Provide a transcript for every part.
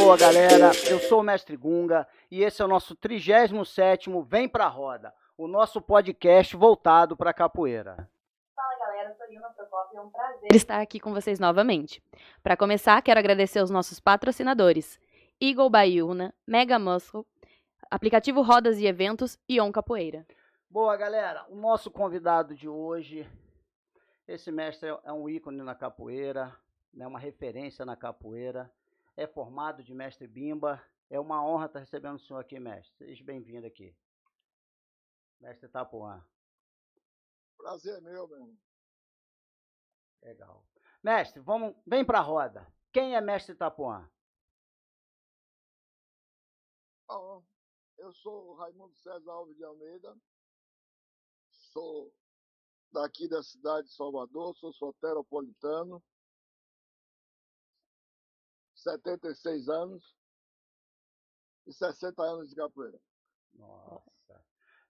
boa, galera? Eu sou o Mestre Gunga e esse é o nosso 37º Vem Pra Roda, o nosso podcast voltado para capoeira. Fala, galera, eu sou Lina Procopio, é um prazer estar aqui com vocês novamente. Para começar, quero agradecer aos nossos patrocinadores, Eagle Baiuna, Mega Muscle, aplicativo Rodas e Eventos e On Capoeira. Boa, galera, o nosso convidado de hoje, esse mestre é um ícone na capoeira, né, uma referência na capoeira, é formado de mestre Bimba. É uma honra estar recebendo o senhor aqui, mestre. Seja bem-vindo aqui. Mestre Itapuã. Prazer é meu, meu. Legal. Mestre, vem pra roda. Quem é mestre Itapuã? Eu sou Raimundo César Alves de Almeida, sou daqui da cidade de Salvador, sou soteropolitano, 76 anos e 60 anos de capoeira. Nossa.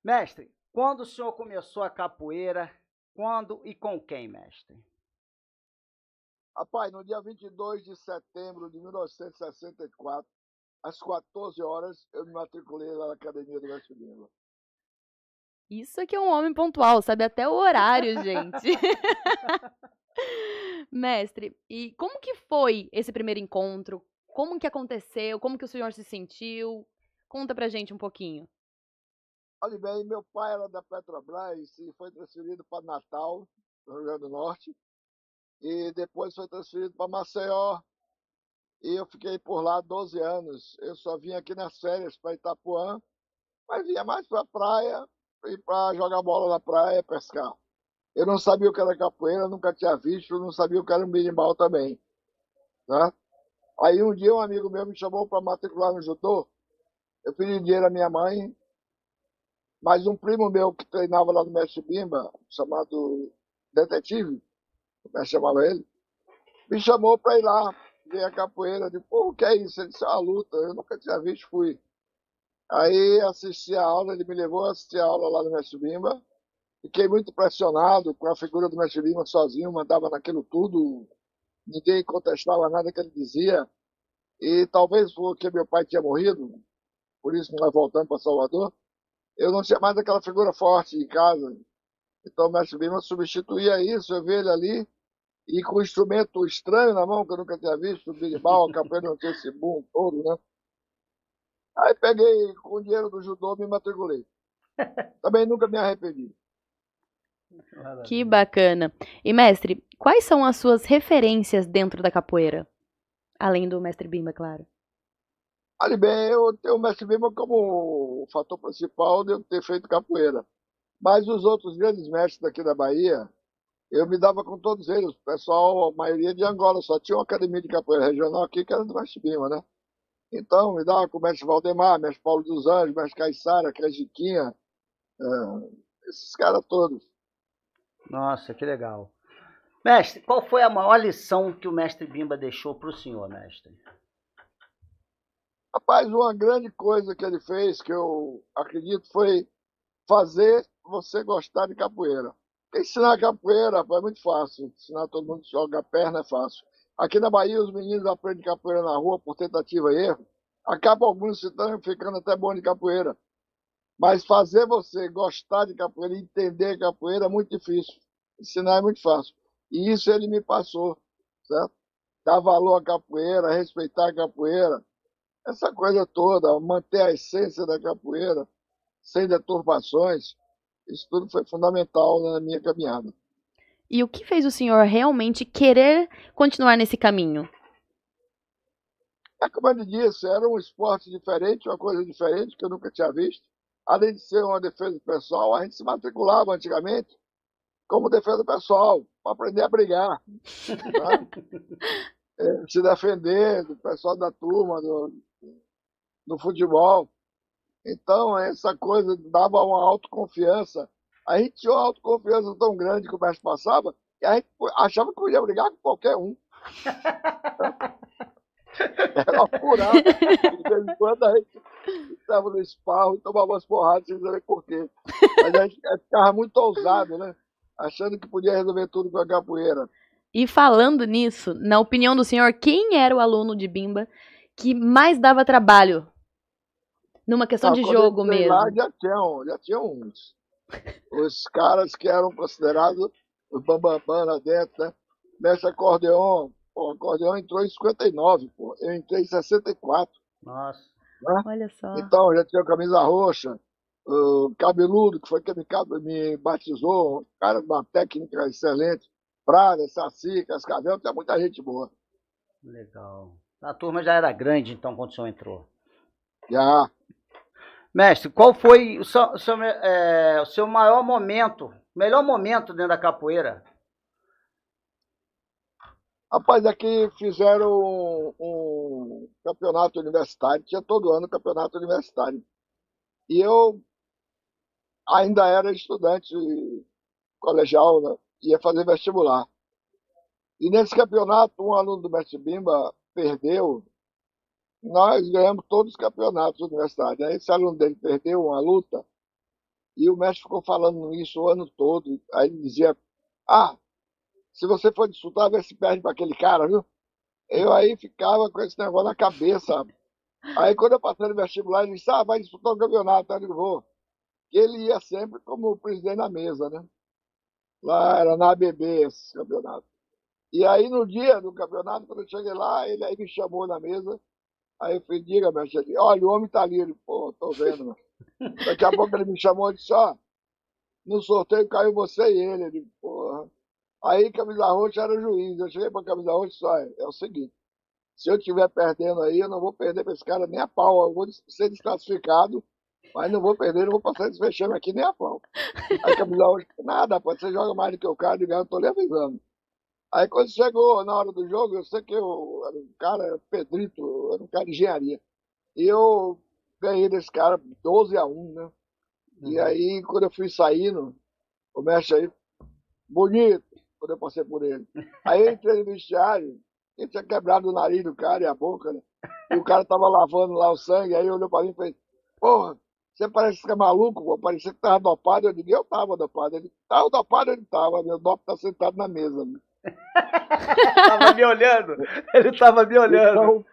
Mestre, quando o senhor começou a capoeira, quando e com quem, mestre? Rapaz, no dia 22 de setembro de 1964, às 14 horas, eu me matriculei lá na Academia do Mestre Bimba. Isso aqui é um homem pontual, sabe até o horário, gente. Mestre, e como que foi esse primeiro encontro? Como que aconteceu? Como que o senhor se sentiu? Conta pra gente um pouquinho. Olha bem, meu pai era da Petrobras e foi transferido para Natal, no Rio Grande do Norte, e depois foi transferido para Maceió, e eu fiquei por lá 12 anos. Eu só vim aqui nas férias para Itapuã, mas vinha mais para a praia e para jogar bola na praia, pescar. Eu não sabia o que era capoeira, nunca tinha visto, não sabia o que era um berimbau também, né? Aí um dia um amigo meu me chamou para matricular no judô, eu pedi dinheiro à minha mãe, mas um primo meu que treinava lá no Mestre Bimba, chamado Detetive, o mestre chamava ele, me chamou para ir lá ver a capoeira. Eu disse, pô, o que é isso? Ele disse, é uma luta, eu nunca tinha visto, fui. Aí assisti a aula, ele me levou a assistir a aula lá no Mestre Bimba. Fiquei muito impressionado com a figura do Mestre Bimba sozinho, mandava naquilo tudo, ninguém contestava nada que ele dizia. E talvez porque meu pai tinha morrido, por isso nós voltamos para Salvador, eu não tinha mais aquela figura forte em casa. Então o Mestre Bimba substituía isso, eu vi ele ali, e com um instrumento estranho na mão, que eu nunca tinha visto, o berimbau, a capoeira não tinha esse boom todo, né? Aí peguei com o dinheiro do judô e me matriculei. Também nunca me arrependi. Que bacana. E, mestre, quais são as suas referências dentro da capoeira? Além do mestre Bimba, claro. Ali bem, eu tenho o Mestre Bimba como o fator principal de eu ter feito capoeira. Mas os outros grandes mestres daqui da Bahia, eu me dava com todos eles. O pessoal, a maioria de Angola, só tinha uma academia de capoeira regional aqui que era do Mestre Bimba, né? Então, me dava com o Mestre Valdemar, Mestre Paulo dos Anjos, Mestre Caiçara, Crejiquinha, esses caras todos. Nossa, que legal. Mestre, qual foi a maior lição que o mestre Bimba deixou para o senhor, mestre? Rapaz, uma grande coisa que ele fez, que eu acredito, foi fazer você gostar de capoeira. Ensinar capoeira, rapaz, é muito fácil. Ensinar todo mundo a jogar perna é fácil. Aqui na Bahia, os meninos aprendem capoeira na rua por tentativa e erro. Acaba alguns ficando até bom de capoeira. Mas fazer você gostar de capoeira, entender capoeira é muito difícil. Ensinar é muito fácil. E isso ele me passou, certo? Dar valor à capoeira, respeitar a capoeira, essa coisa toda, manter a essência da capoeira, sem deturpações, isso tudo foi fundamental na minha caminhada. E o que fez o senhor realmente querer continuar nesse caminho? Como eu disse, era um esporte diferente, uma coisa diferente que eu nunca tinha visto. Além de ser uma defesa pessoal, a gente se matriculava antigamente como defesa pessoal, para aprender a brigar, né? Se defender do pessoal da turma, do futebol. Então, essa coisa dava uma autoconfiança. A gente tinha uma autoconfiança tão grande que o mestre passava, que a gente achava que podia brigar com qualquer um. Era furado. De vez em quando a gente estava no esparro e tomava umas porradas sem saber por quê. Mas a gente ficava muito ousado, né? Achando que podia resolver tudo com a capoeira. E falando nisso, na opinião do senhor, quem era o aluno de Bimba que mais dava trabalho? Numa questão de Quando jogo eu entrei lá, mesmo. já tinha uns. Os caras que eram considerados os bambambam lá dentro, né? Mestre Acordeon, pô, o Acordeon entrou em 59, pô. Eu entrei em 64, Nossa. né? Olha só. Então, já tinha camisa roxa, o Cabeludo, que foi quem me batizou, um cara de uma técnica excelente, Prada, Saci, Cascavel, tinha muita gente boa. Legal. A turma já era grande, então, quando o senhor entrou. Já. Mestre, qual foi o seu maior momento, melhor momento dentro da capoeira? Rapaz, aqui fizeram um campeonato universitário, tinha todo ano campeonato universitário. E eu ainda era estudante colegial, né? Ia fazer vestibular. E nesse campeonato, um aluno do Mestre Bimba perdeu. Nós ganhamos todos os campeonatos universitários. Aí esse aluno dele perdeu uma luta e o mestre ficou falando isso o ano todo. Aí ele dizia: ah, se você for disputar, vê se perde para aquele cara, viu? Eu aí ficava com esse negócio na cabeça. Aí quando eu passei no vestibular, ele disse: ah, vai disputar o campeonato. Aí eu vou. E ele ia sempre como presidente da mesa, né? Lá era na ABB esse campeonato. E aí no dia do campeonato, quando eu cheguei lá, ele aí me chamou na mesa. Aí eu falei: diga, mestre, olha, o homem tá ali. Ele: pô, tô vendo, mano. Daqui a pouco ele me chamou e disse: ó, no sorteio caiu você e ele. Ele: porra. Aí Camisa Roxa era o juiz. Eu cheguei pra Camisa Roxa e disse: olha, é o seguinte, se eu estiver perdendo aí, eu não vou perder pra esse cara nem a pau. Eu vou ser desclassificado, mas não vou perder, não vou passar esse vexame aqui nem a pau. Aí Camisa Roxa: nada, pode, você joga mais do que o cara, eu tô lhe avisando. Aí quando chegou na hora do jogo, eu sei que eu era um cara, Pedrito, eu era um cara de engenharia. E eu ganhei desse cara 12-1, né? E aí, quando eu fui saindo, o mestre aí, bonito, quando eu passei por ele. Aí eu entrei no vestiário, ele tinha quebrado o nariz do cara e a boca, né? E o cara tava lavando lá o sangue, aí olhou pra mim e fez: porra, você parece que é maluco, pô, parecia que tava dopado. Eu digo: eu tava dopado. Ele: tava dopado, ele tava, meu dope tá sentado na mesa. Né? Tava me olhando, ele tava me olhando. Então,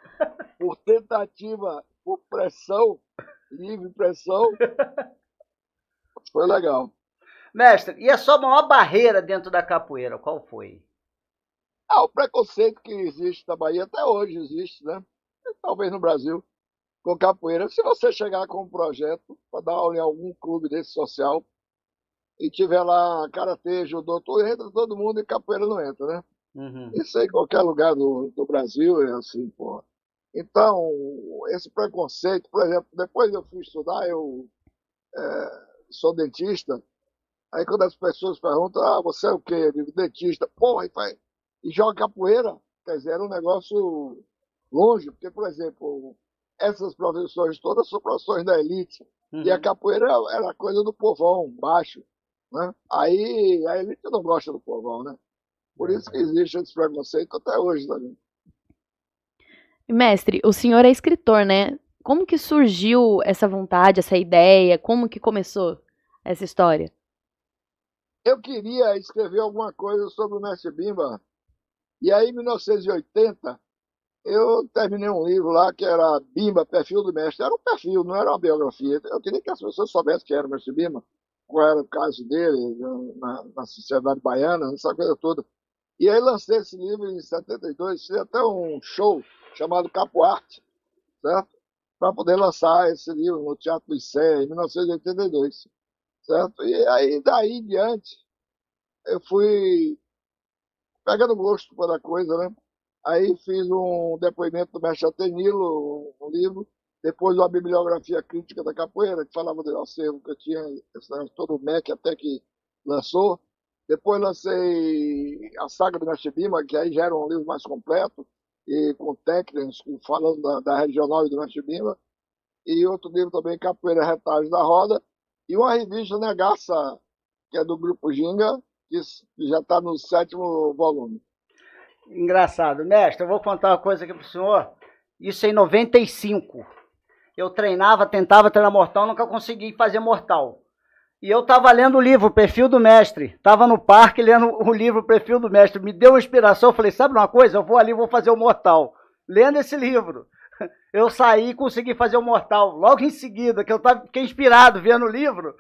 por tentativa, por pressão, livre pressão, foi legal. Mestre, e a sua maior barreira dentro da capoeira, qual foi? Ah, o preconceito que existe na Bahia, até hoje existe, né? Talvez no Brasil, com capoeira. Se você chegar com um projeto para dar aula em algum clube desse social e tiver lá karatê, judô, tudo, entra todo mundo e capoeira não entra, né? Uhum. Isso aí em qualquer lugar do Brasil é assim, pô. Então, esse preconceito, por exemplo, depois eu fui estudar, eu sou dentista, aí quando as pessoas perguntam: ah, você é o quê? Eu digo: dentista. Porra, e joga capoeira? Quer dizer, era um negócio longe, porque, por exemplo, essas profissões todas são profissões da elite, e a capoeira era coisa do povão, baixo, né? Aí a elite não gosta do povão, né? Por isso que existe esse preconceito até hoje também. Mestre, o senhor é escritor, né? Como que surgiu essa vontade, essa ideia? Como que começou essa história? Eu queria escrever alguma coisa sobre o Mestre Bimba, e aí em 1980 eu terminei um livro lá que era Bimba, Perfil do Mestre. Era um perfil, não era uma biografia. Eu queria que as pessoas soubessem quem era o Mestre Bimba, qual era o caso dele na sociedade baiana, essa coisa toda. E aí lancei esse livro em 72, fiz até um show chamado Capo Arte, certo? Para poder lançar esse livro no Teatro do Sé, em 1982, certo? E aí, daí em diante, eu fui pegando gosto pela coisa, né? Aí fiz um depoimento do mestre Atenilo, um livro, depois uma bibliografia crítica da capoeira, que falava do acervo que eu tinha, todo o MEC até que lançou. Depois lancei a Saga do Mestre Bimba, que aí já era um livro mais completo, e com técnicas, falando da regional e do Mestre Bimba. E outro livro também, Capoeira Retalhos da Roda. E uma revista Negaça, que é do Grupo Ginga, que já está no 7º volume. Engraçado. Mestre, eu vou contar uma coisa aqui pro senhor. Isso em 95. Eu treinava, tentava treinar mortal, nunca consegui fazer mortal. E eu estava lendo o livro, o Perfil do Mestre. Estava no parque lendo o livro, o Perfil do Mestre. Me deu uma inspiração. Eu falei: sabe uma coisa? Eu vou ali, vou fazer o mortal. Lendo esse livro. Eu saí e consegui fazer o mortal. Logo em seguida, que eu fiquei inspirado vendo o livro,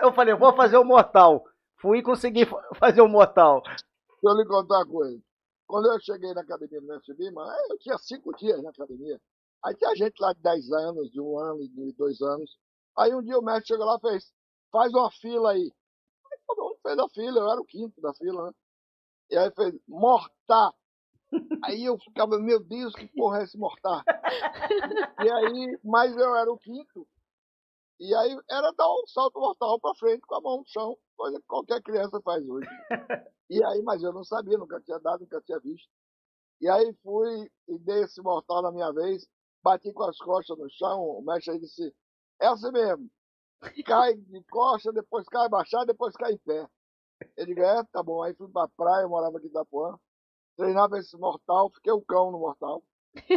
eu falei, vou fazer o mortal. Fui e consegui fazer o mortal. Deixa eu lhe contar uma coisa. Quando eu cheguei na academia do Mestre Bima, eu tinha 5 dias na academia. Aí tinha gente lá de 10 anos, de 1 ano, de 2 anos. Aí um dia o mestre chegou lá e fez, faz uma fila aí. Aí todo mundo fez a fila, eu era o 5º da fila, né? E aí fez, mortar. Aí eu ficava, meu Deus, que porra é esse mortar? E aí, mas eu era o 5º. E aí era dar um salto mortal pra frente com a mão no chão, coisa que qualquer criança faz hoje. E aí, mas eu não sabia, nunca tinha dado, nunca tinha visto. E aí fui e dei esse mortal na minha vez, bati com as costas no chão, o mestre aí disse, é assim mesmo, cai de costa, depois cai baixado, depois cai em pé. Ele disse, tá bom. Aí fui pra praia, eu morava aqui em Itapuã, treinava esse mortal, fiquei o cão no mortal.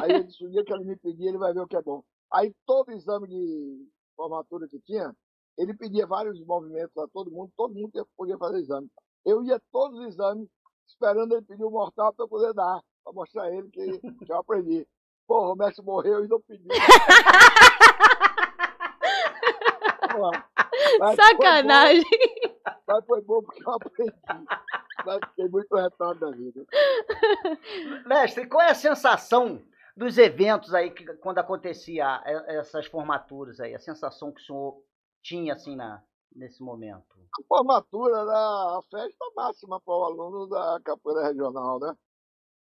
Aí ele disse, o dia que ele me pedir, ele vai ver o que é bom. Aí todo exame de formatura que tinha, ele pedia vários movimentos a todo mundo podia fazer exame. Eu ia todos os exames, esperando ele pedir o mortal para eu poder dar, para mostrar a ele que eu aprendi. Porra, o mestre morreu e não pediu. Mas Sacanagem! Mas foi bom porque eu aprendi. Mas fiquei muito retado da vida. Mestre, qual é a sensação dos eventos aí, quando acontecia essas formaturas aí? A sensação que o senhor tinha, assim, nesse momento? A formatura era a festa máxima para o aluno da capoeira regional, né?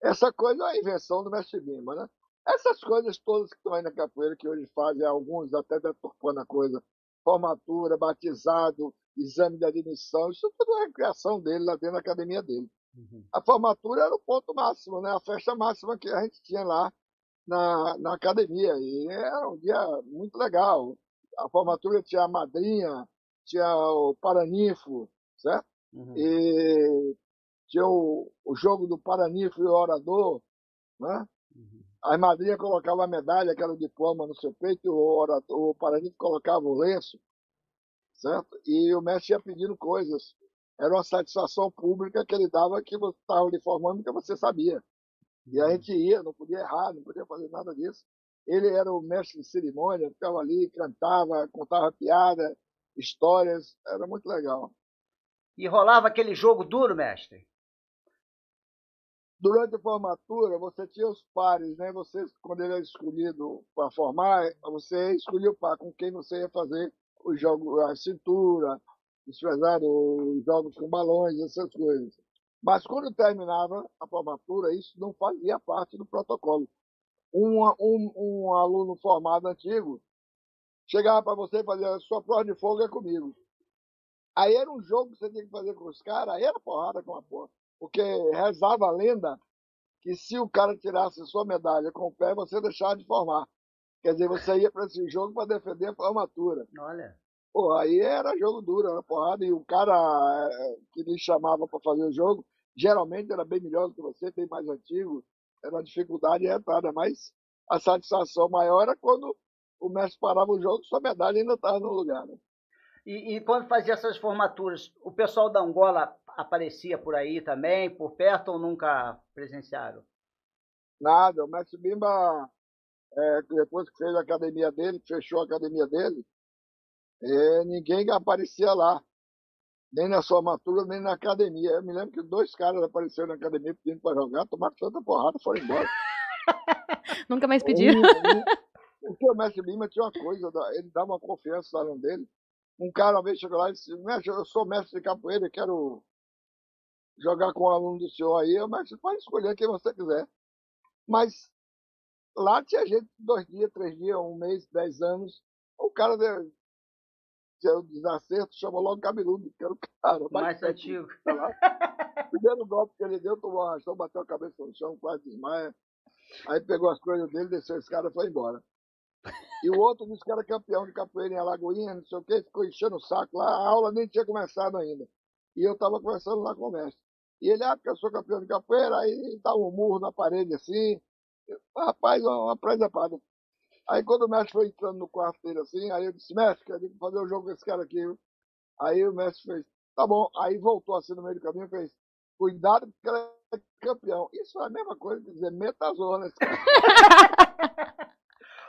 Essa coisa é a invenção do mestre Bima, né? Essas coisas todas que estão aí na capoeira, que hoje fazem, alguns até deturpando a coisa, formatura, batizado, exame de admissão, isso tudo é a criação dele lá dentro da academia dele. Uhum. A formatura era o ponto máximo, né? A festa máxima que a gente tinha lá na academia. E era um dia muito legal. A formatura tinha a madrinha, tinha o paraninfo, certo? Uhum. E tinha o jogo do paraninfo e o orador, né? Uhum. A madrinha colocava a medalha, que era o diploma, no seu peito, e o paraninfo colocava o lenço, certo? E o mestre ia pedindo coisas. Era uma satisfação pública que ele dava, que você estava lhe formando porque você sabia. E a gente ia, não podia errar, não podia fazer nada disso. Ele era o mestre de cerimônia, ficava ali, cantava, contava piada, histórias, era muito legal. E rolava aquele jogo duro, mestre? Durante a formatura, você tinha os pares, né? Você, quando ele era escolhido para formar, você escolhia o par com quem você ia fazer o jogo, a cintura, os jogos com balões, essas coisas. Mas quando terminava a formatura, isso não fazia parte do protocolo. Um aluno formado antigo chegava para você e fazia, sua prova de fogo é comigo. Aí era um jogo que você tinha que fazer com os caras, aí era porrada com a porra. Porque rezava a lenda que se o cara tirasse sua medalha com o pé, você deixava de formar. Quer dizer, você ia para esse jogo para defender a formatura. Olha. Pô, aí era jogo duro, era porrada, e o cara que lhe chamava para fazer o jogo, geralmente era bem melhor do que você, bem mais antigo, era uma dificuldade retada, mas a satisfação maior era quando o mestre parava o jogo e sua medalha ainda estava no lugar, né? E quando fazia essas formaturas, o pessoal da Angola aparecia por aí também, por perto, ou nunca presenciaram? Nada, o mestre Bimba, depois que fez a academia dele, fechou a academia dele, ninguém aparecia lá, nem na formatura, nem na academia. Eu me lembro que 2 caras apareceram na academia pedindo para jogar, tomaram tanta porrada e foram embora. Nunca mais pediram. Porque o mestre Lima tinha uma coisa, ele dava uma confiança no aluno dele. Um cara uma vez chegou lá e disse, mestre, eu sou mestre de capoeira, eu quero jogar com o aluno do senhor aí. O mestre pode escolher quem você quiser. Mas lá tinha gente 2 dias, 3 dias, 1 mês, 10 anos. O cara deu o desacerto, chamou logo cabeludo, que era o cara mais antigo. Primeiro golpe que ele deu, tomou uma arrastão, bateu a cabeça no chão, quase desmaia. Aí pegou as coisas dele, desceu esse cara e foi embora. E o outro disse que era campeão de capoeira em Alagoinha, não sei o quê, ficou enchendo o saco lá, a aula nem tinha começado ainda. E eu estava conversando lá com o mestre. E ele, porque eu sou campeão de capoeira, aí dá um murro na parede assim. Rapaz, uma presepada. Aí quando o mestre foi entrando no quarto dele assim, aí eu disse, mestre, quero fazer o jogo com esse cara aqui. Aí o mestre fez, tá bom. Aí voltou assim no meio do caminho e fez, cuidado porque ele é campeão. Isso é a mesma coisa que dizer, meta a zona esse cara.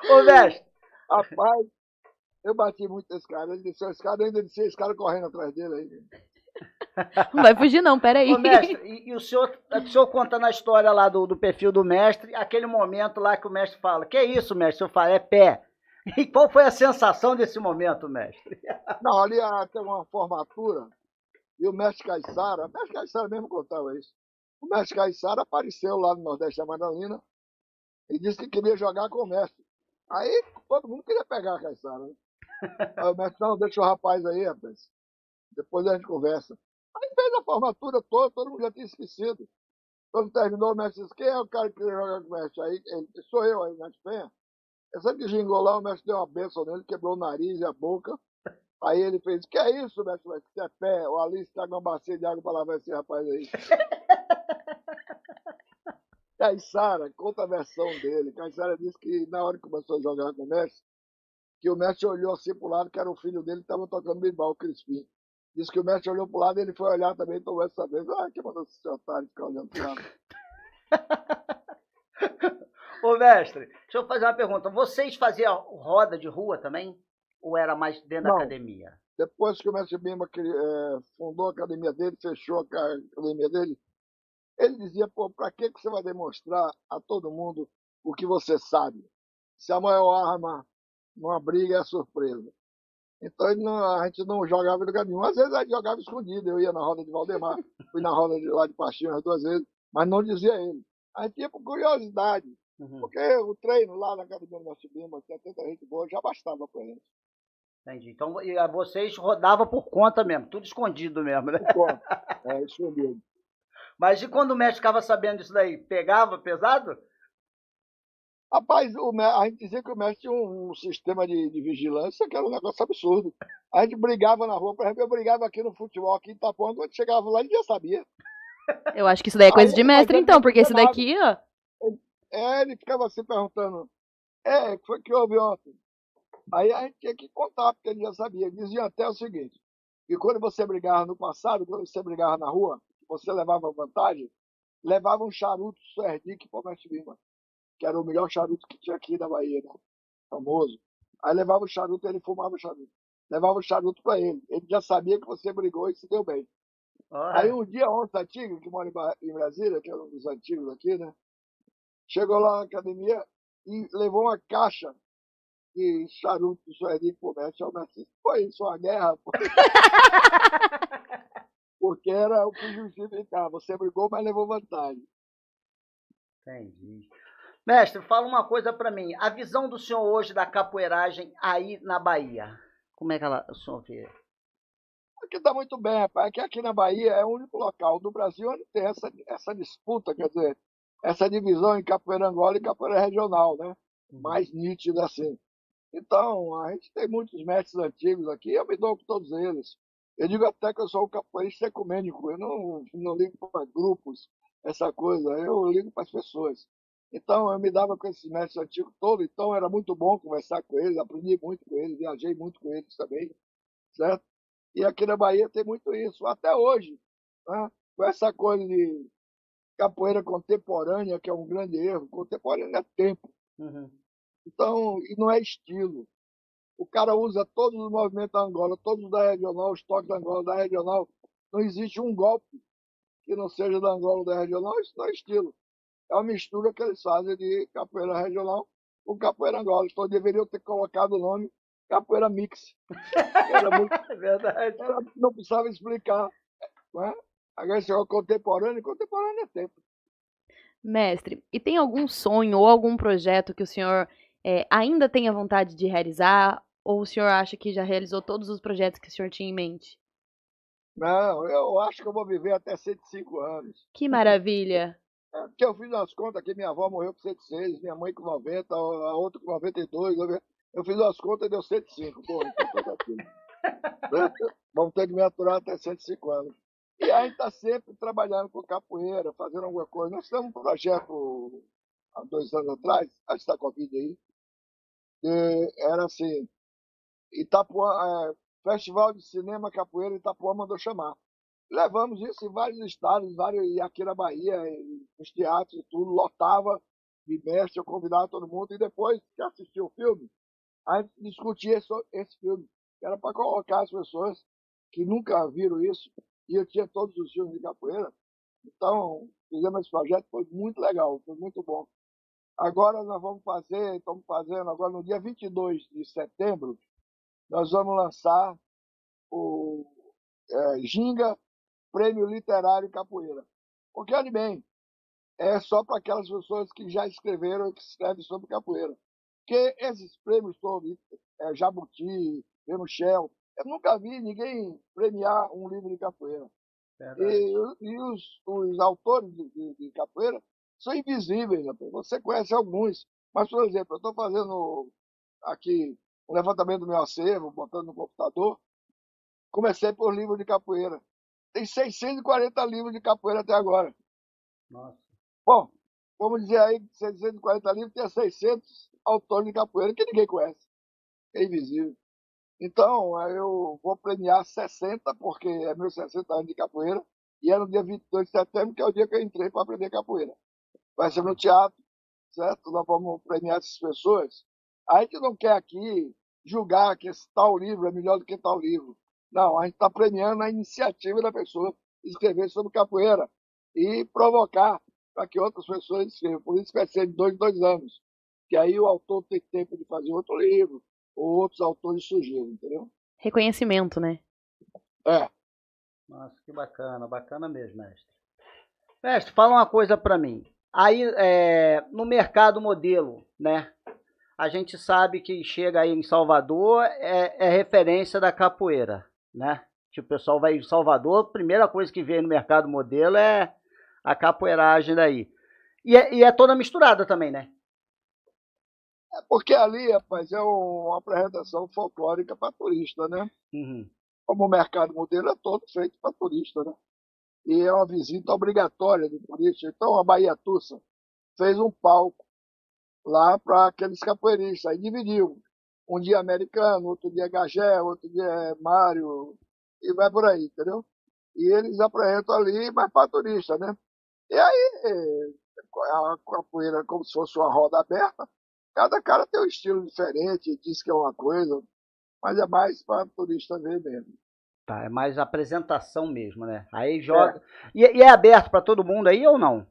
Ô, mestre, Rapaz, eu bati muito nesse cara. Ele desceu a escada, ainda descia a escada correndo atrás dele aí. Não vai fugir, não, ô, peraí. mestre, e o senhor contando a história lá do perfil do mestre, aquele momento lá que o mestre fala, que é isso, mestre? Eu falo, é pé. E qual foi a sensação desse momento, mestre? Não, ali tem uma formatura, e o mestre Caissara mesmo contava isso. O mestre Caissara apareceu lá no Nordeste da Madalena e disse que queria jogar com o mestre. Aí todo mundo queria pegar a Caissara, né? Aí o mestre, não, deixa o rapaz aí, rapaz. Depois a gente conversa. Aí fez a formatura toda, todo mundo já tinha esquecido. Quando terminou, o mestre disse, quem é o cara que queria jogar com o mestre? Aí ele disse, sou eu, aí o mestre Penha. Eu sempre que gingou lá, o mestre deu uma bênção nele, quebrou o nariz e a boca. Aí ele fez, que é isso, mestre? Você é pé? O Alice tá com uma bacia de água para lavar esse rapaz aí. Caissara, conta a versão dele. Caissara disse que na hora que começou a jogar com o mestre, que o mestre olhou assim pro lado, que era o filho dele, que estava tocando berimbau, o Crispim. Disse que o mestre olhou pro lado e ele foi olhar também e tomou essa vez. Ah, que mandou esse otário ficar olhando pro lado. Ô, mestre, deixa eu fazer uma pergunta. Vocês faziam roda de rua também? Ou era mais dentro da Não, academia? depois que o mestre Bimba fundou a academia dele, fechou a academia dele, ele dizia, pô, pra que você vai demonstrar a todo mundo o que você sabe? Se a maior arma numa briga é a surpresa. Então a gente não jogava em lugar nenhum. Às vezes a gente jogava escondido. Eu ia na roda de Valdemar, fui na roda de lá de Pastinho as 2 vezes, mas não dizia ele. A gente ia por curiosidade, Uhum, porque o treino lá na academia do Mestre Bimba, tinha tanta gente boa, já bastava pra gente. entendi. Então vocês rodavam por conta mesmo, tudo escondido mesmo, né? Por conta. É, escondido. Mas e quando o mestre ficava sabendo disso daí? Pegava pesado? Rapaz, a gente dizia que o mestre tinha um sistema de vigilância que era um negócio absurdo. A gente brigava na rua, por exemplo, eu brigava aqui no futebol, aqui em Itapuã, quando chegava lá, ele já sabia. Eu acho que isso daí é coisa de Mas mestre, ele então, não porque dizia esse nada. daqui, ó. Ele ficava assim perguntando, o que foi que houve ontem? Aí a gente tinha que contar, porque ele já sabia. Ele dizia até o seguinte, que quando você brigava no passado, quando você brigava na rua, você levava vantagem, levava um charuto Serdic para o mestre Bima, que era o melhor charuto que tinha aqui na Bahia, né? Famoso. Aí levava o charuto, ele fumava o charuto. Levava o charuto para ele. Ele já sabia que você brigou e se deu bem. Aí Ora, um dia, onça antigo, que mora em Brasília, que é um dos antigos aqui, né? Chegou lá na academia e levou uma caixa de charuto do Sueli pro mestre. O mestre disse, foi isso, uma guerra, pô. Porque era o que justificava. Você brigou, mas levou vantagem. entendi. Mestre, fala uma coisa pra mim. A visão do senhor hoje da capoeiragem aí na Bahia. Como é que o senhor vê? Aqui está muito bem, rapaz. É que aqui na Bahia é o único local do Brasil onde tem essa disputa, quer dizer, essa divisão em capoeira Angola e capoeira regional, né? Uhum. Mais nítida assim. Então, a gente tem muitos mestres antigos aqui, eu me dou com todos eles. Eu digo até que eu sou um capoeirista ecumênico, eu não ligo para grupos, essa coisa, eu ligo para as pessoas. Então, eu me dava com esses mestres antigos todos, então era muito bom conversar com eles, aprendi muito com eles, viajei muito com eles também, certo? E aqui na Bahia tem muito isso, até hoje, né? Com essa coisa de capoeira contemporânea, que é um grande erro, contemporânea é tempo. Uhum. Então, e não é estilo. O cara usa todos os movimentos da Angola, todos da regional, os toques da Angola, da regional. Não existe um golpe que não seja da Angola ou da regional, isso não é estilo. É uma mistura que eles fazem de capoeira regional com capoeira Angola. Então deveriam ter colocado o nome capoeira mix. É verdade. Não precisava explicar. Não é? Agora esse é contemporâneo é tempo. Mestre, e tem algum sonho ou algum projeto que o senhor ainda tenha vontade de realizar? Ou o senhor acha que já realizou todos os projetos que o senhor tinha em mente? Não, eu acho que eu vou viver até 105 anos. Que maravilha! Porque eu fiz umas contas que minha avó morreu com 106, minha mãe com 90, a outra com 92. Eu fiz umas contas e deu 105. Pô, então tá tranquilo. Vamos ter que me aturar até 105 anos. E a gente está sempre trabalhando com capoeira, fazendo alguma coisa. Nós temos um projeto há 2 anos atrás, antes da Covid aí, que era assim, Itapuã, Festival de Cinema Capoeira Itapuã mandou chamar. Levamos isso em vários estados, e aqui na Bahia, nos teatros e tudo, lotava. de mestre, eu convidava todo mundo, e depois que assistia o filme, a gente discutia esse filme. Era para colocar as pessoas que nunca viram isso, e eu tinha todos os filmes de capoeira. Então, fizemos esse projeto, foi muito legal, foi muito bom. Agora nós estamos fazendo, agora no dia 22 de setembro, nós vamos lançar o Ginga Prêmio Literário Capoeira. Porque, olha bem, é só para aquelas pessoas que já escreveram e que escrevem sobre capoeira. Porque esses prêmios todos, Jabuti, Prêmio Shell, eu nunca vi ninguém premiar um livro de capoeira. Os autores de capoeira são invisíveis. Né? Você conhece alguns, mas, por exemplo, eu estou fazendo aqui um levantamento do meu acervo, botando no computador. Comecei por livro de capoeira. Tem 640 livros de capoeira até agora. Nossa. Bom, vamos dizer aí que 640 livros tem 600 autores de capoeira que ninguém conhece. É invisível. Então, eu vou premiar 60, porque é meus 60 anos de capoeira, e é no dia 22 de setembro, que é o dia que eu entrei para aprender capoeira. Vai ser no teatro, certo? Nós vamos premiar essas pessoas. A gente não quer aqui julgar que esse tal livro é melhor do que tal livro. Não, a gente está premiando a iniciativa da pessoa escrever sobre capoeira e provocar para que outras pessoas escrevam. Por isso vai ser de 2 em 2 anos. Que aí o autor tem tempo de fazer outro livro, ou outros autores surgirem, entendeu? Reconhecimento, né? É. Nossa, que bacana, bacana mesmo, mestre. Mestre, fala uma coisa para mim. Aí, no mercado modelo, né? A gente sabe que chega aí em Salvador, é referência da capoeira, né? Tipo, o pessoal vai em Salvador, a primeira coisa que vê no mercado modelo é a capoeiragem daí. E é toda misturada também, né? É porque ali, rapaz, é uma apresentação folclórica para turista, né? Uhum. Como o mercado modelo é todo feito para turista, né? E é uma visita obrigatória do turista. Então a Bahia Tussa fez um palco lá para aqueles capoeiristas. Aí dividiu. Um dia americano, outro dia Gagé, outro dia Mário, e vai por aí, entendeu? E eles apresentam ali, mas para turista, né? E aí a capoeira como se fosse uma roda aberta. Cada cara tem um estilo diferente, diz que é uma coisa, mas é mais para turista ver mesmo. Tá, é mais apresentação mesmo, né? Aí É. joga. E é aberto para todo mundo aí ou não?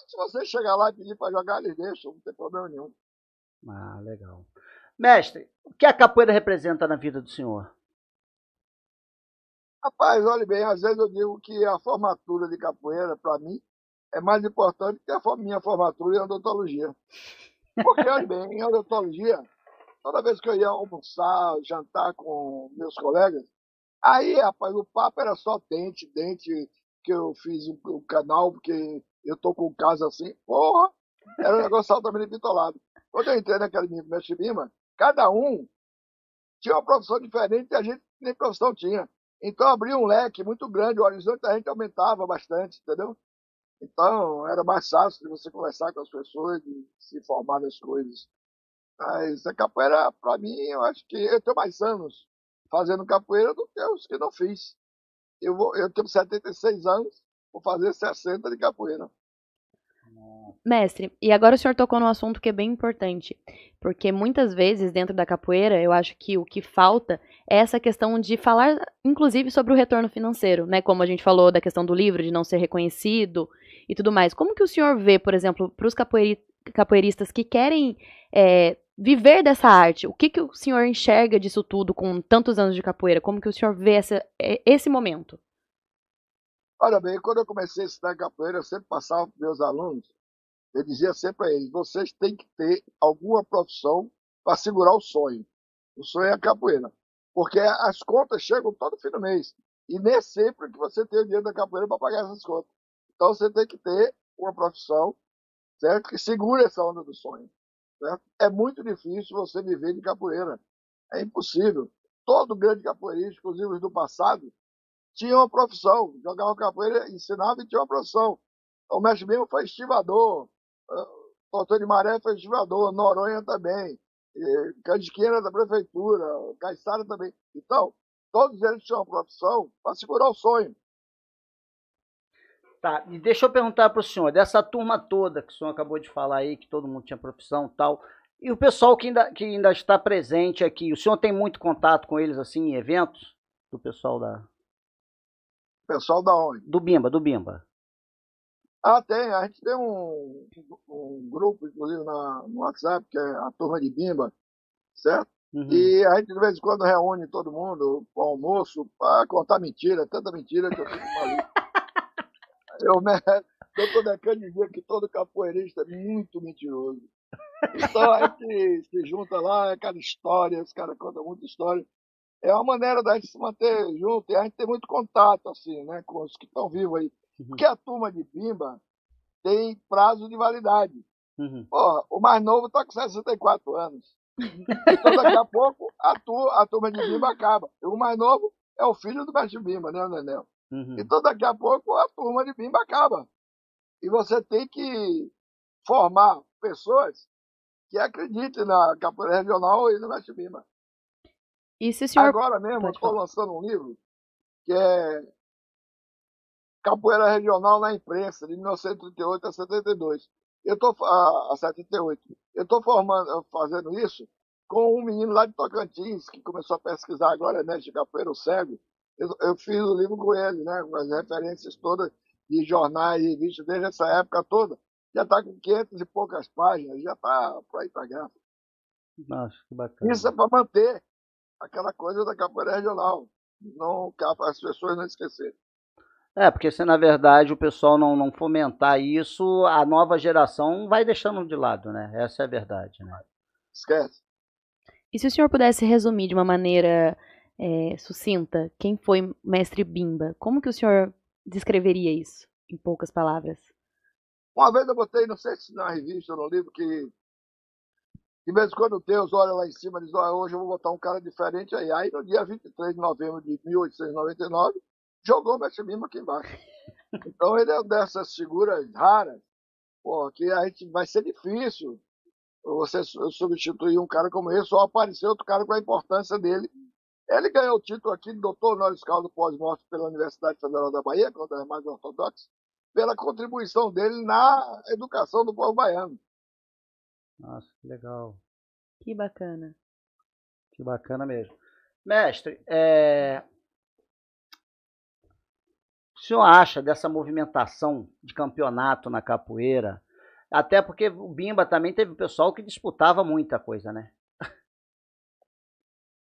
Se você chegar lá e pedir para jogar, eles deixam, não tem problema nenhum. Ah, legal. Mestre, o que a capoeira representa na vida do senhor? Rapaz, olha bem, às vezes eu digo que a formatura de capoeira, para mim, é mais importante que a minha formatura em odontologia. Porque, olha bem, em odontologia, toda vez que eu ia almoçar, jantar com meus colegas, aí, rapaz, o papo era só dente, dente, que eu fiz um canal, porque eu tô com um caso assim, porra, era um negócio altamente bitolado. Quando eu entrei na academia do Mestre Lima, cada um tinha uma profissão diferente e a gente nem profissão tinha. Então abria um leque muito grande, o horizonte da gente aumentava bastante, entendeu? Então era mais fácil de você conversar com as pessoas, de se informar das coisas. Mas a capoeira, para mim, eu acho que eu tenho mais anos fazendo capoeira do que os que não fiz. Eu tenho 76 anos, vou fazer 60 de capoeira. Mestre, e agora o senhor tocou num assunto que é bem importante, porque muitas vezes dentro da capoeira eu acho que o que falta é essa questão de falar, inclusive, sobre o retorno financeiro, né? Como a gente falou da questão do livro, de não ser reconhecido e tudo mais. Como que o senhor vê, por exemplo, para os capoeiristas que querem viver dessa arte, o que o senhor enxerga disso tudo com tantos anos de capoeira? Como que o senhor vê esse momento? Olha bem, quando eu comecei a estudar capoeira, eu sempre passava para meus alunos, eu dizia sempre a eles, vocês têm que ter alguma profissão para segurar o sonho. O sonho é a capoeira. Porque as contas chegam todo fim do mês. E nem sempre que você tem o dinheiro da capoeira para pagar essas contas. Então você tem que ter uma profissão, certo? Que segure essa onda do sonho. Certo? É muito difícil você viver de capoeira. É impossível. Todo grande capoeirista, inclusive os do passado, tinha uma profissão. Jogava capoeira, ensinava e tinha uma profissão. O mestre mesmo foi estivador. Tortor de Maré foi estivador. Noronha também. Canjiqueira da prefeitura. Caiçara também. Então, todos eles tinham uma profissão para segurar o sonho. Tá, e deixa eu perguntar para o senhor, dessa turma toda que o senhor acabou de falar aí, que todo mundo tinha profissão e tal, e o pessoal que ainda está presente aqui, o senhor tem muito contato com eles, assim, em eventos? Do pessoal Pessoal da onde? do Bimba, do Bimba. Ah, tem. A gente tem um grupo, inclusive, no WhatsApp, que é a turma de Bimba, certo? Uhum. E a gente, de vez em quando, reúne todo mundo para almoço, para contar mentira, tanta mentira que eu fico maluco. Doutor Decano dizia que todo capoeirista é muito mentiroso. Então a gente se junta lá, é cada história, os caras contam muita história. É uma maneira da gente se manter junto e a gente tem muito contato, assim, né, com os que estão vivos aí. Porque a turma de Bimba tem prazo de validade. Uhum. Porra, o mais novo está com 64 anos. Então daqui a pouco a turma de Bimba acaba. E o mais novo é o filho do mestre Bimba, né, o Nenel? Uhum. Então daqui a pouco a turma de Bimba acaba. E você tem que formar pessoas que acreditem na capoeira regional e no mestre Bimba. E se o senhor... Agora mesmo eu Pode estou falar. lançando um livro que é Capoeira Regional na Imprensa, de 1938 a 72. A 78. Eu estou fazendo isso com um menino lá de Tocantins, que começou a pesquisar agora, né, de capoeira, o cego. Eu fiz o livro com ele, né, com as referências todas de jornais e revistas desde essa época toda. Já está com 500 e poucas páginas, já está para ir para graça. Nossa, que bacana. Isso é para manter aquela coisa da capoeira regional, não as pessoas não esquecerem. Porque se na verdade o pessoal não fomentar isso, a nova geração vai deixando de lado, né? Essa é a verdade, né? Esquece. E se o senhor pudesse resumir de uma maneira sucinta quem foi mestre Bimba, como que o senhor descreveria isso, em poucas palavras? Uma vez eu botei, não sei se na revista ou no livro, que de vez em quando Deus olha lá em cima e diz, hoje eu vou botar um cara diferente aí. Aí no dia 23 de novembro de 1899, jogou o mestre Bimba aqui embaixo. Então ele é dessas figuras raras, que a gente vai ser difícil você substituir um cara como esse ou aparecer outro cara com a importância dele. Ele ganhou o título aqui de doutor honoris causa pós-morte pela Universidade Federal da Bahia, quando é mais ortodoxa, pela contribuição dele na educação do povo baiano. Nossa, que legal. Que bacana. Que bacana mesmo. Mestre, o senhor acha dessa movimentação de campeonato na capoeira? Até porque o Bimba também teve pessoal que disputava muita coisa, né?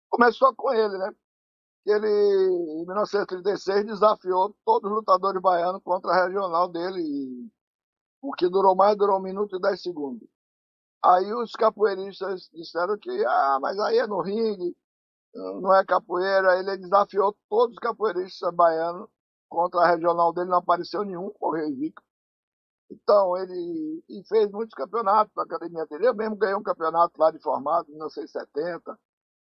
Começou com ele, né? Ele, em 1936, desafiou todos os lutadores baianos contra a regional dele, o que durou 1 minuto e 10 segundos. Aí os capoeiristas disseram que, mas aí é no ringue, não é capoeira. Ele desafiou todos os capoeiristas baianos contra a regional dele, não apareceu nenhum, morreu invicto. Então, ele fez muitos campeonatos na academia dele. Eu mesmo ganhei um campeonato lá de formado, em 1970,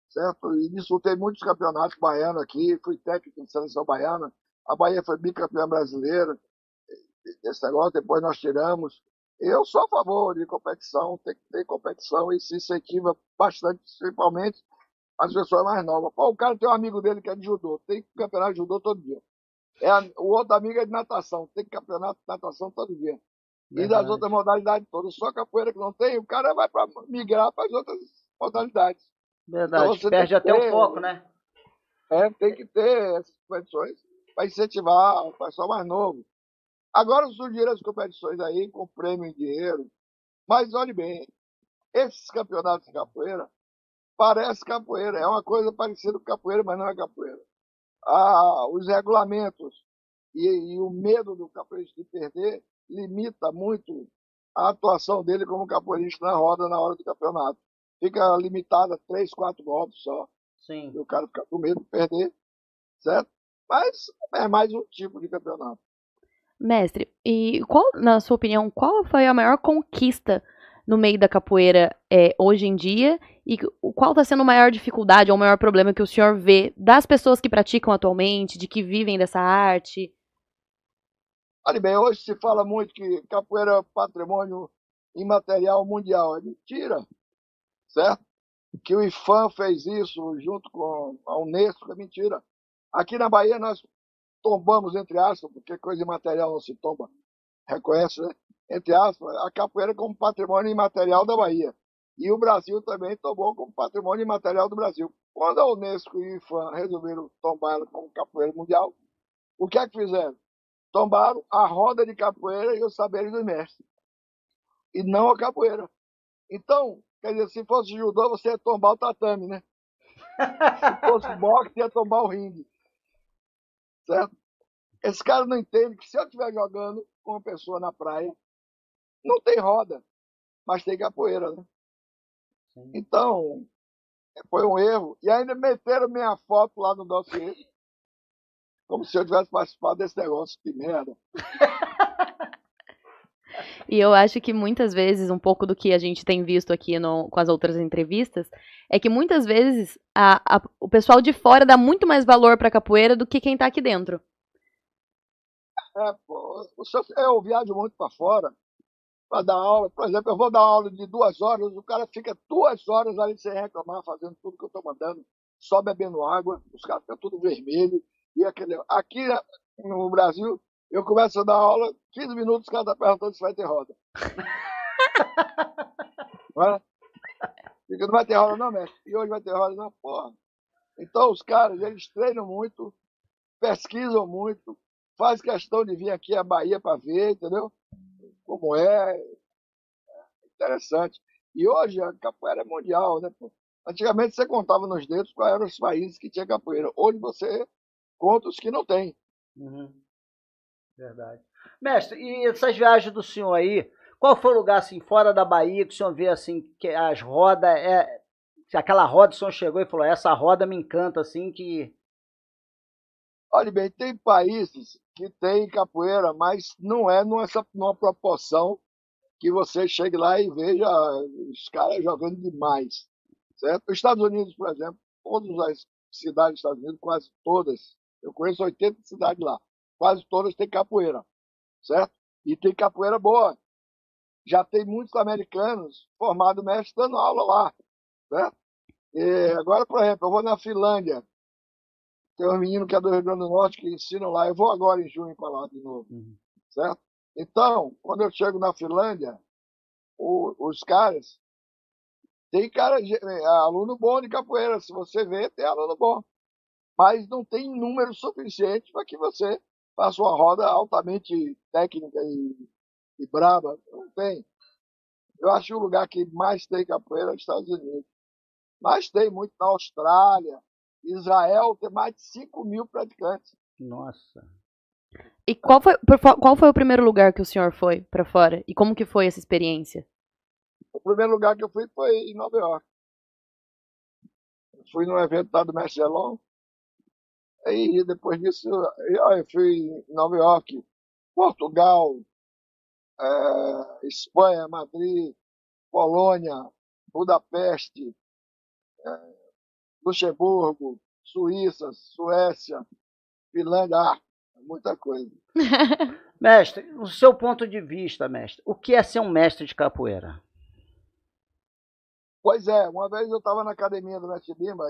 certo? E disputei muitos campeonatos baianos aqui, fui técnico de seleção baiana. A Bahia foi bicampeã brasileira. Esse negócio depois nós tiramos. Eu sou a favor de competição, tem que ter competição e se incentiva bastante, principalmente as pessoas mais novas. O cara tem um amigo dele que é de judô, tem campeonato de judô todo dia. O outro amigo é de natação, tem campeonato de natação todo dia. E das outras modalidades todas, só capoeira que não tem, o cara vai para migrar para as outras modalidades. Verdade, Então você perde até o foco, né? Tem que ter essas competições para incentivar o pessoal mais novo. Agora surgiram as competições aí com prêmio em dinheiro. Mas olhe bem, esses campeonatos de capoeira parece capoeira, é uma coisa parecida com capoeira, mas não é capoeira. Os regulamentos e o medo do capoeirista de perder limita muito a atuação dele como capoeirista na roda na hora do campeonato. Fica limitada a 3, 4 golpes só. Sim. E o cara fica com medo de perder, certo? Mas é mais um tipo de campeonato. Mestre, e na sua opinião, qual foi a maior conquista no meio da capoeira hoje em dia? E qual está sendo a maior dificuldade ou o maior problema que o senhor vê das pessoas que praticam atualmente, de que vivem dessa arte? Olha bem, hoje se fala muito que capoeira é patrimônio imaterial mundial. É mentira, certo? Que o IFAM fez isso junto com a Unesco, é mentira. Aqui na Bahia nós tombamos, entre aspas, porque coisa imaterial não se tomba, reconhece, né? Entre aspas, a capoeira como patrimônio imaterial da Bahia. E o Brasil também tombou como patrimônio imaterial do Brasil. Quando a Unesco e o IFAM resolveram tombar ela como capoeira mundial, o que é que fizeram? Tombaram a roda de capoeira e os saberes do mestre, e não a capoeira. Então, quer dizer, se fosse judô, você ia tombar o tatame, né? Se fosse boxe, ia tombar o ringue, certo? Esse cara não entende que se eu estiver jogando com uma pessoa na praia, não tem roda, mas tem capoeira, né? Sim. Então, foi um erro. E ainda meteram minha foto lá no dossiê, como se eu tivesse participado desse negócio. Que merda. E eu acho que muitas vezes, um pouco do que a gente tem visto aqui com as outras entrevistas, é que muitas vezes o pessoal de fora dá muito mais valor pra capoeira do que quem tá aqui dentro. Pô, eu viajo muito para fora para dar aula. Por exemplo, eu vou dar aula de 2 horas, o cara fica 2 horas ali sem reclamar, fazendo tudo que eu estou mandando, só bebendo água, os caras ficam tudo vermelho. E aqui no Brasil, eu começo a dar aula, 15 minutos, o cara está perguntando se vai ter roda. Não é? Fica, não vai ter roda não, mestre? E hoje vai ter roda não? Porra. Então os caras, eles treinam muito, pesquisam muito, faz questão de vir aqui à Bahia para ver, entendeu? Como é interessante. E hoje a capoeira é mundial, né? Pô? Antigamente você contava nos dedos quais eram os países que tinha capoeira. Hoje você conta os que não tem. Uhum. Verdade. Mestre, e essas viagens do senhor aí, qual foi o lugar assim fora da Bahia que o senhor vê assim que as rodas se aquela roda o senhor chegou e falou, essa roda me encanta assim que Olha bem, tem países que tem capoeira, mas não é numa proporção que você chegue lá e veja os caras jogando demais, certo? Os Estados Unidos, por exemplo, todas as cidades dos Estados Unidos, quase todas, eu conheço 80 cidades lá, quase todas têm capoeira, certo? E tem capoeira boa. Já tem muitos americanos formados mestres dando aula lá, certo? E agora, por exemplo, eu vou na Finlândia, tem um menino que é do Rio Grande do Norte que ensinam lá, eu vou agora em junho para lá de novo, certo? Então, quando eu chego na Finlândia, os caras, tem aluno bom de capoeira, se você vê, tem aluno bom, mas não tem número suficiente para que você faça uma roda altamente técnica e braba, não tem. Eu acho que o lugar que mais tem capoeira é os Estados Unidos, mas tem muito na Austrália, Israel tem mais de 5 mil praticantes. nossa. E qual foi o primeiro lugar que o senhor foi pra fora? E como que foi essa experiência? O primeiro lugar que eu fui foi em Nova York. Eu fui num evento lá do Mestre Gelon. Aí depois disso, eu fui em Nova York, Portugal, Espanha, Madrid, Polônia, Budapeste, Luxemburgo, Suíça, Suécia, Finlândia, muita coisa. Mestre, o seu ponto de vista, mestre, o que é ser um mestre de capoeira? Pois é, uma vez eu estava na academia do Mestre Bimba,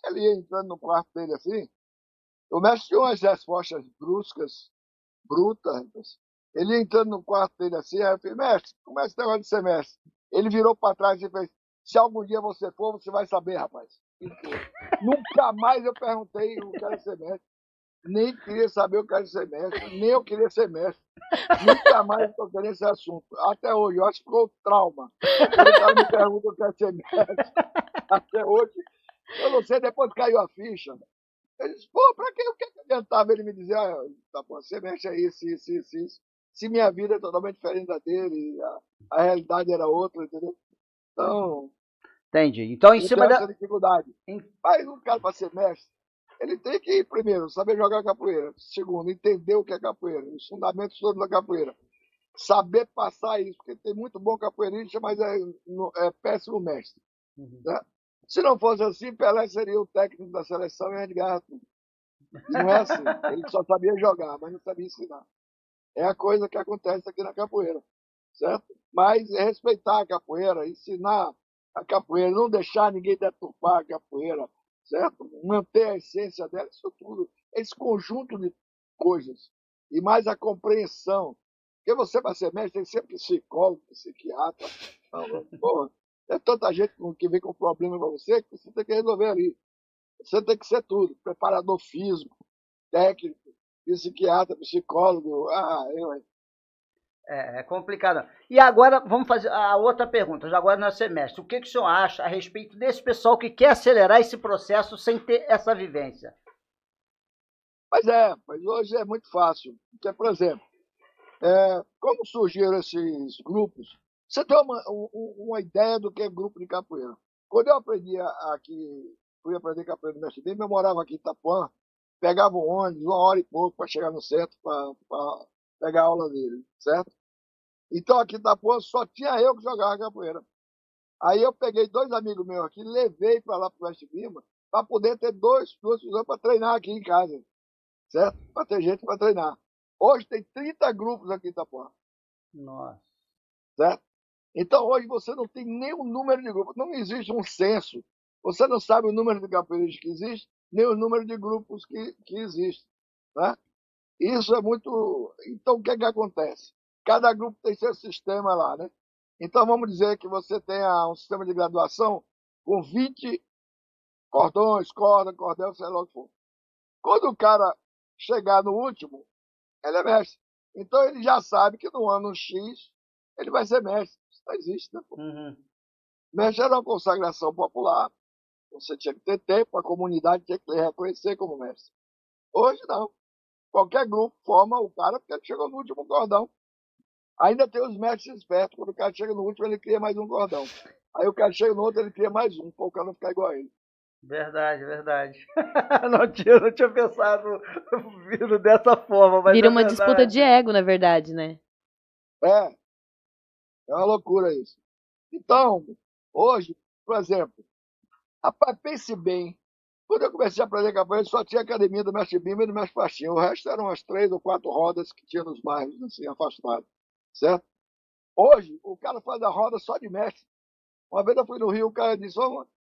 ele ia entrando no quarto dele assim, o mestre tinha umas respostas bruscas, brutas. Ele ia entrando no quarto dele assim, aí eu falei, mestre, como é esse negócio de ser mestre? Ele virou para trás e fez, se algum dia você for, você vai saber, rapaz. Nunca mais eu perguntei o que era ser mestre. Nem queria saber o que era ser mestre, nem eu queria ser mestre. Nunca mais eu toquei nesse assunto. Até hoje, eu acho que ficou trauma. Quando o cara me pergunta o que é ser mestre, até hoje, eu não sei, depois caiu a ficha. Eu disse, pô, pra que adiantava ele me dizer, tá bom, você mexe aí, isso. Se minha vida é totalmente diferente da dele, a realidade era outra, entendeu? Então, Entendi. Então, em eu cima tenho da. essa dificuldade. Mas um cara para ser mestre, ele tem que, primeiro, saber jogar capoeira. Segundo, entender o que é capoeira, os fundamentos todos da capoeira. Saber passar isso, porque tem muito bom capoeirista, mas é péssimo mestre. Né? Se não fosse assim, Pelé seria o técnico da seleção e Edgar. E não é assim. Ele só sabia jogar, mas não sabia ensinar. É a coisa que acontece aqui na capoeira, certo? Mas é respeitar a capoeira, ensinar a capoeira, não deixar ninguém deturpar a capoeira, certo? Manter a essência dela, isso tudo. Esse conjunto de coisas, e mais a compreensão. Porque você, para ser mestre, tem que ser psicólogo, psiquiatra. Porra, é tanta gente que vem com problema para você que você tem que resolver ali. Você tem que ser tudo, preparador físico, técnico, psiquiatra, psicólogo. É complicado. E agora vamos fazer a outra pergunta, já agora no semestre. O que o senhor acha a respeito desse pessoal que quer acelerar esse processo sem ter essa vivência? Mas hoje é muito fácil. Porque, por exemplo, como surgiram esses grupos, você tem uma ideia do que é grupo de capoeira. Quando eu fui aprender capoeira no Mestre Bimba, eu morava aqui em Itapuã, pegava um ônibus, 1 hora e pouco para chegar no centro para pegar a aula dele, certo? Então aqui em Itapuã só tinha eu que jogava capoeira. Aí eu peguei 2 amigos meus aqui, levei para lá para o Mestre Bimba, para poder ter duas pessoas para treinar aqui em casa, certo? Para ter gente para treinar. Hoje tem 30 grupos aqui em Itapuã. Nossa. Certo? Então hoje você não tem nenhum número de grupos, não existe um censo. Você não sabe o número de capoeiristas que existe, nem o número de grupos que existem. Né? Isso é muito... Então o que acontece? Cada grupo tem seu sistema lá, né? Então vamos dizer que você tenha um sistema de graduação com 20 cordões, corda, cordel, sei lá o que for. Quando o cara chegar no último, ele é mestre. Então ele já sabe que no ano X ele vai ser mestre. Isso não existe, né? Uhum. Mestre era uma consagração popular. Você tinha que ter tempo, a comunidade tinha que lhe reconhecer como mestre. Hoje não. Qualquer grupo forma o cara porque ele chegou no último cordão. Ainda tem os mestres espertos. Quando o cara chega no último, ele cria mais um cordão. Aí o cara chega no outro, ele cria mais um, para o cara não ficar igual a ele. Verdade, verdade. Não tinha pensado vindo dessa forma, mas Vira é uma verdade. disputa de ego, na verdade, né? É uma loucura isso. Então, hoje, por exemplo, rapaz, pense bem. Quando eu comecei a aprender capoeira, só tinha academia do Mestre Bimba e do Mestre Faixinha. O resto eram umas 3 ou 4 rodas que tinha nos bairros, assim, afastados. Certo? Hoje, o cara faz a roda só de mestre. Uma vez eu fui no Rio, o cara disse,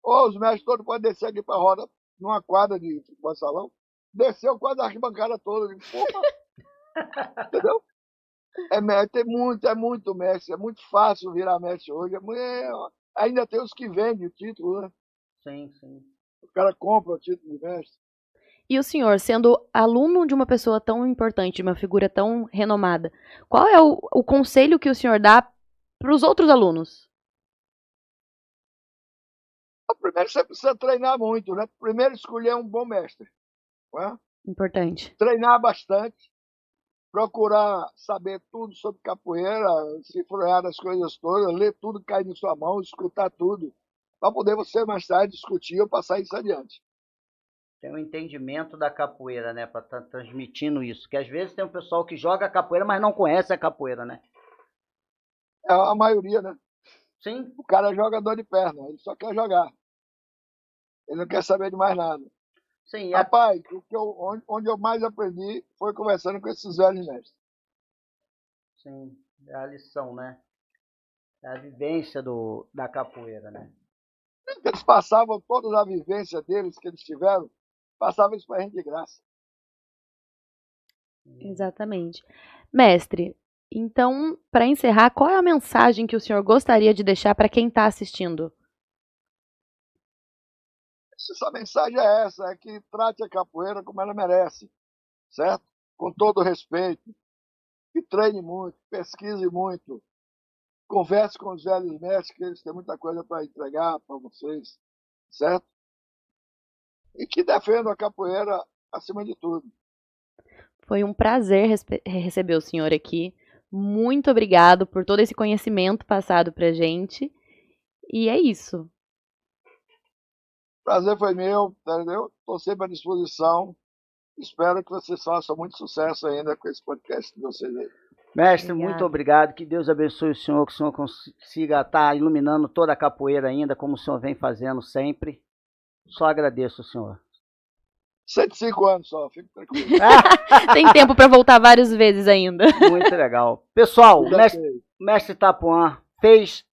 os mestres todos podem descer aqui para a roda, numa quadra de futebol salão. Desceu quase a arquibancada toda. Eu digo, porra! Entendeu? É muito mestre, é muito fácil virar mestre hoje. Ainda tem os que vendem o título, né? Sim, sim. O cara compra o título de mestre. E o senhor, sendo aluno de uma pessoa tão importante, de uma figura tão renomada, qual é o conselho que o senhor dá para os outros alunos? Primeiro você precisa treinar muito, né? Primeiro escolher um bom mestre. Né? Importante. Treinar bastante, procurar saber tudo sobre capoeira, se influenciar das coisas todas, ler tudo que cai em sua mão, escutar tudo, para poder você mais tarde discutir ou passar isso adiante. Tem um entendimento da capoeira, né? Para estar transmitindo isso. Que às vezes tem um pessoal que joga capoeira, mas não conhece a capoeira, né? É a maioria, né? Sim. O cara é jogador de perna, ele só quer jogar. Ele não quer saber de mais nada. Sim. Rapaz, onde eu mais aprendi foi conversando com esses velhos mestres. Sim, é a lição, né? É a vivência da capoeira, né? Eles passavam toda a vivência deles que eles tiveram, passavam isso para a gente de graça. Exatamente. Mestre, então, para encerrar, qual é a mensagem que o senhor gostaria de deixar para quem está assistindo? Essa mensagem é essa, é que trate a capoeira como ela merece, certo? Com todo respeito. E treine muito, pesquise muito. Converse com os velhos mestres, que eles têm muita coisa para entregar para vocês, certo? E que defendam a capoeira acima de tudo. Foi um prazer receber o senhor aqui. Muito obrigado por todo esse conhecimento passado para gente. E é isso. Prazer foi meu, entendeu? Estou sempre à disposição. Espero que vocês façam muito sucesso ainda com esse podcast de vocês aí. Mestre, Obrigada. muito obrigado. Que Deus abençoe o senhor, que o senhor consiga estar iluminando toda a capoeira ainda, como o senhor vem fazendo sempre. Só agradeço o senhor. 105 anos só, fico tranquilo. Tem tempo para voltar várias vezes ainda. Muito legal. Pessoal, mestre Itapuã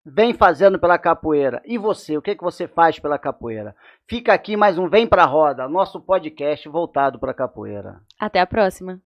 vem fazendo pela capoeira. E você, o que você faz pela capoeira? Fica aqui mais um Vem Pra Roda, nosso podcast voltado para a capoeira. Até a próxima.